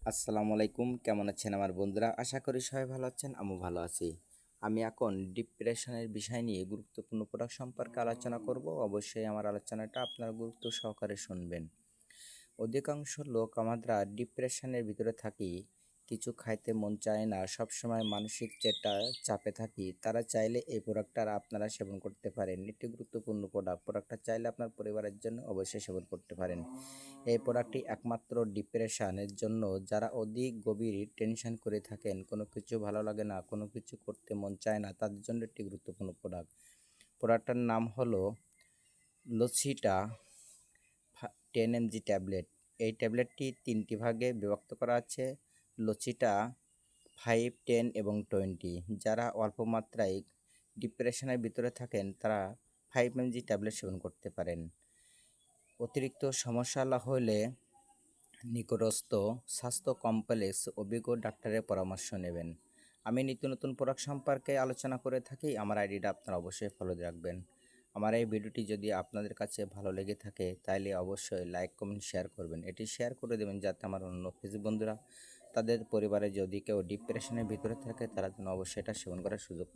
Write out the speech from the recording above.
আসসালামু আলাইকুম, কেমন আছেন আমার বন্ধুরা? আশা করি সবাই ভালো আছেন, আমিও ভালো আছি। আমি এখন ডিপ্রেশনের বিষয় নিয়ে গুরুত্বপূর্ণ প্রোডাক্ট সম্পর্কে আলোচনা করব। অবশ্যই আমার আলোচনাটা আপনারা গুরুত্ব সহকারে শুনবেন। অধিকাংশ লোক আমরা ডিপ্রেশনের ভিতরে থাকি, কিছু খাইতে মন চায় না, সবসময় মানসিক চাপে থাকি। তারা চাইলে এই প্রোডাক্টটা আপনারা সেবন করতে পারেন। এটি গুরুত্বপূর্ণ প্রোডাক্টটা চাইলে আপনার পরিবারের জন্য অবশ্যই সেবন করতে পারেন। এই প্রোডাক্টটি একমাত্র ডিপ্রেশনের জন্য, যারা অধিক গভীর টেনশন করে থাকেন, কোনো কিছু ভালো লাগে না, কোনো কিছু করতে মন চায় না, তাদের জন্য একটি গুরুত্বপূর্ণ প্রোডাক্টটার নাম হলো লসিটা 10 mg ট্যাবলেট। এই ট্যাবলেটটি 3টি ভাগে বিভক্ত করা আছে: লসিটা 5, 10 এবং 20। যারা অল্প মাত্রায় ডিপ্রেশনের ভিতরে থাকেন তারা 5 mg ট্যাবলেট সেবন করতে পারেন। অতিরিক্ত সমস্যা হলে নিকটস্থ স্বাস্থ্য কমপ্লেক্স অভিজ্ঞ ডাক্তারের পরামর্শ নেবেন। আমি নিত্য নতুন প্রোডাক্ট সম্পর্কে আলোচনা করে থাকি। আমার আইডিটা আপনারা অবশ্যই ফলো রাখবেন। আমার এই ভিডিওটি যদি আপনাদের কাছে ভালো লেগে থাকে তাহলে অবশ্যই লাইক, কমেন্ট, শেয়ার করবেন। এটি শেয়ার করে দেবেন যাতে আমার অন্য ফেসবুক বন্ধুরা, তাদের পরিবারে যদি কেউ ডিপ্রেশনের ভিতরে থাকে তারা যেন অবশ্যই এটা সেবন করার সুযোগ পায়।